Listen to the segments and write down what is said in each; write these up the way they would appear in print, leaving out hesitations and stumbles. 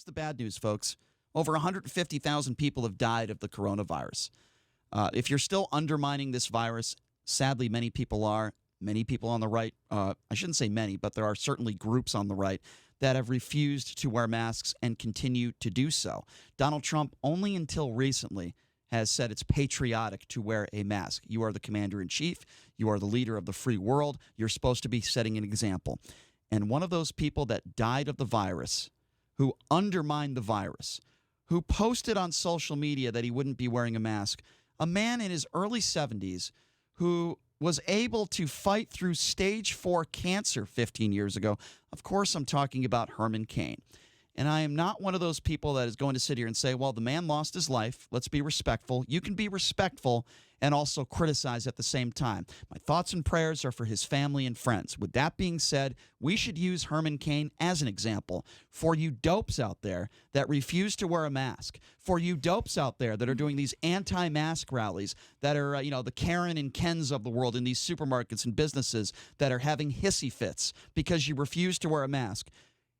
here's the bad news, folks. Over 150,000 people have died of the coronavirus. If you're still undermining this virus, sadly, many people are. Many people on the right, I shouldn't say many, but there are certainly groups on the right that have refused to wear masks and continue to do so. Donald Trump, only until recently, has said it's patriotic to wear a mask. You are the commander-in-chief. You are the leader of the free world. You're supposed to be setting an example. And one of those people that died of the virus, who undermined the virus, who posted on social media that he wouldn't be wearing a mask, a man in his early 70s who was able to fight through stage 4 cancer 15 years ago. Of course, I'm talking about Herman Cain. And I am not one of those people that is going to sit here and say, well, the man lost his life. Let's be respectful. You can be respectful and also criticize at the same time. My thoughts and prayers are for his family and friends. With that being said, we should use Herman Cain as an example for you dopes out there that refuse to wear a mask, for you dopes out there that are doing these anti-mask rallies, that are, the Karen and Kens of the world in these supermarkets and businesses that are having hissy fits because you refuse to wear a mask.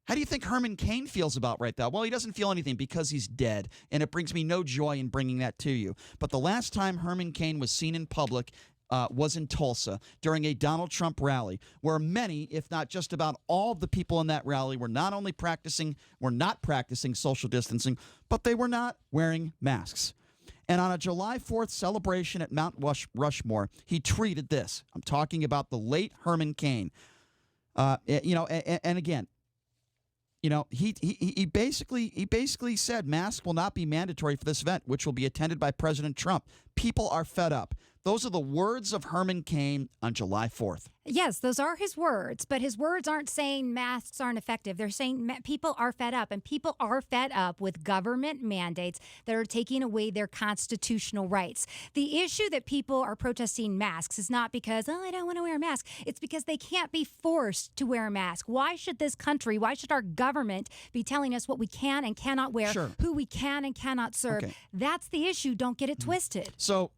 How do you think Herman Cain feels about right now? Well, he doesn't feel anything because he's dead, and it brings me no joy in bringing that to you. But the last time Herman Cain was seen in public was in Tulsa during a Donald Trump rally, where many, if not just about all of the people in that rally were not practicing social distancing, but they were not wearing masks. And on a July 4th celebration at Mount Rushmore, he tweeted this. I'm talking about the late Herman Cain. And again, he basically said masks will not be mandatory for this event, which will be attended by President Trump. People are fed up. Those are the words of Herman Cain on July 4th. Yes, those are his words, but his words aren't saying masks aren't effective. They're saying people are fed up, and people are fed up with government mandates that are taking away their constitutional rights. The issue that people are protesting masks is not because, I don't want to wear a mask. It's because they can't be forced to wear a mask. Why should this country, why should our government be telling us what we can and cannot wear, who we can and cannot serve? Okay. That's the issue. Don't get it twisted. So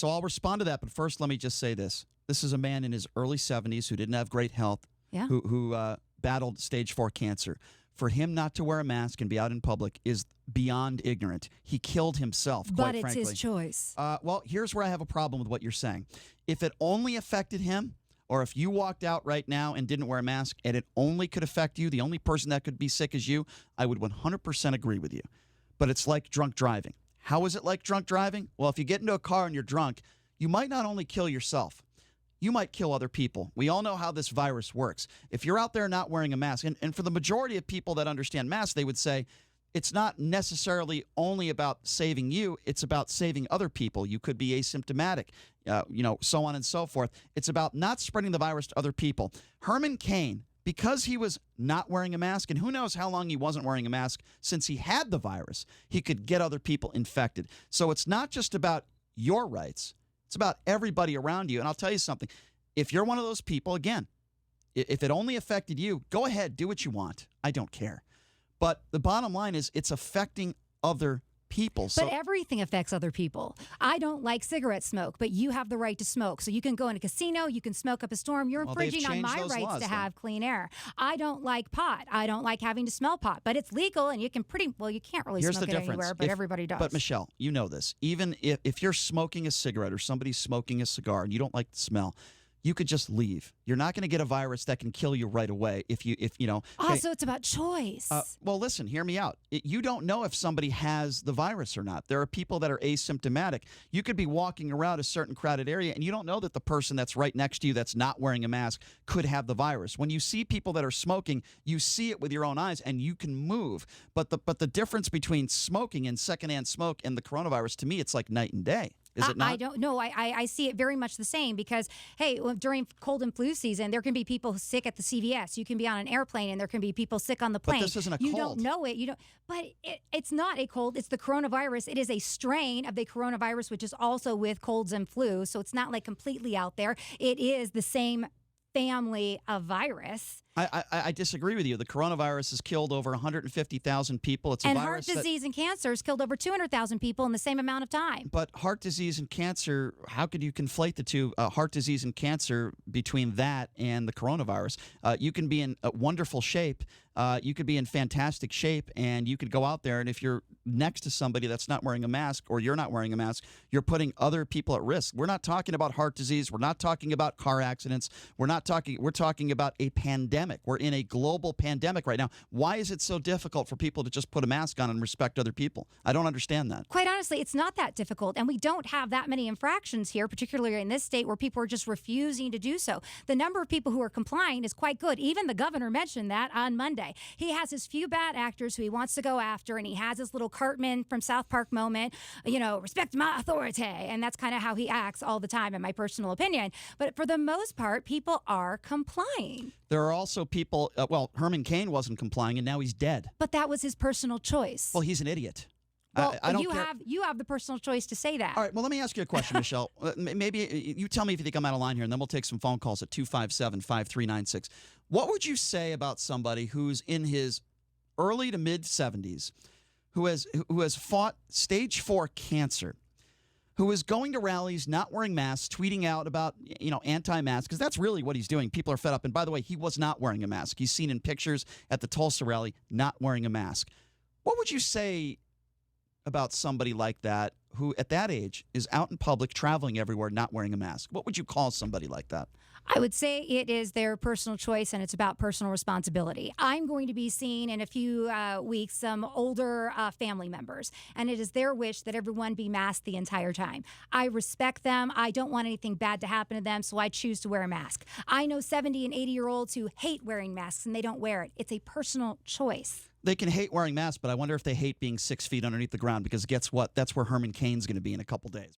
I'll respond to that, but first let me just say this. This is a man in his early 70s who didn't have great health, who battled stage 4 cancer. For him not to wear a mask and be out in public is beyond ignorant. He killed himself, quite frankly. But it's his choice. Well, here's where I have a problem with what you're saying. If it only affected him, or if you walked out right now and didn't wear a mask and it only could affect you, the only person that could be sick is you, I would 100% agree with you. But it's like drunk driving. How is it like drunk driving? Well, if you get into a car and you're drunk, you might not only kill yourself, you might kill other people. We all know how this virus works. If you're out there not wearing a mask, and for the majority of people that understand masks, they would say it's not necessarily only about saving you, it's about saving other people. You could be asymptomatic, so on and so forth. It's about not spreading the virus to other people. Herman Cain, because he was not wearing a mask, and who knows how long he wasn't wearing a mask since he had the virus, he could get other people infected. So it's not just about your rights. It's about everybody around you. And I'll tell you something. If you're one of those people, again, if it only affected you, go ahead, do what you want. I don't care. But the bottom line is it's affecting other people. But everything affects other people. I don't like cigarette smoke, but you have the right to smoke. So you can go in a casino, you can smoke up a storm. You're infringing on my rights to have clean air. I don't like pot. I don't like having to smell pot, but it's legal and you can you can't really smoke it anywhere, but everybody does. But Michelle, you know this. Even if you're smoking a cigarette or somebody's smoking a cigar and you don't like the smell, you could just leave. You're not going to get a virus that can kill you right away if you know. Okay. So it's about choice. Well, listen, hear me out. You don't know if somebody has the virus or not. There are people that are asymptomatic. You could be walking around a certain crowded area and you don't know that the person that's right next to you that's not wearing a mask could have the virus. When you see people that are smoking, you see it with your own eyes and you can move. But the difference between smoking and secondhand smoke and the coronavirus, to me, it's like night and day. Is it not? I don't know. I see it very much the same because, hey, during cold and flu season, there can be people sick at the CVS. You can be on an airplane and there can be people sick on the plane. But this isn't a cold. You don't know it. But it's not a cold. It's the coronavirus. It is a strain of the coronavirus, which is also with colds and flu. So it's not like completely out there. It is the same family of virus. I disagree with you. The coronavirus has killed over 150,000 people. It's a virus heart disease and cancer has killed over 200,000 people in the same amount of time. But heart disease and cancer, how could you conflate the two? Heart disease and cancer between that and the coronavirus? You can be in wonderful shape You could be in fantastic shape, and you could go out there, and if you're next to somebody that's not wearing a mask or you're not wearing a mask, you're putting other people at risk. We're not talking about heart disease. We're not talking about car accidents. We're talking about a pandemic. We're in a global pandemic right now. Why is it so difficult for people to just put a mask on and respect other people? I don't understand that. Quite honestly, it's not that difficult, and we don't have that many infractions here, particularly in this state where people are just refusing to do so. The number of people who are complying is quite good. Even the governor mentioned that on Monday. He has his few bad actors who he wants to go after, and he has his little Cartman from South Park moment, respect my authority, and that's kind of how he acts all the time, in my personal opinion. But for the most part, people are complying. There are also people, Herman Cain wasn't complying, and now he's dead. But that was his personal choice. Well, he's an idiot. Well, I don't you care. have the personal choice to say that. All right, well, let me ask you a question, Michelle. Maybe you tell me if you think I'm out of line here, and then we'll take some phone calls at 257-5396. What would you say about somebody who's in his early to mid-70s, who has fought stage 4 cancer, who is going to rallies, not wearing masks, tweeting out about anti-mask, because that's really what he's doing. People are fed up. And by the way, he was not wearing a mask. He's seen in pictures at the Tulsa rally not wearing a mask. What would you say about somebody like that who at that age is out in public, traveling everywhere, not wearing a mask? What would you call somebody like that? I would say it is their personal choice, and it's about personal responsibility. I'm going to be seeing in a few weeks some older family members, and it is their wish that everyone be masked the entire time. I respect them. I don't want anything bad to happen to them, so I choose to wear a mask. I know 70 and 80-year-olds who hate wearing masks, and they don't wear it. It's a personal choice. They can hate wearing masks, but I wonder if they hate being 6 feet underneath the ground, because guess what? That's where Herman Cain's going to be in a couple days.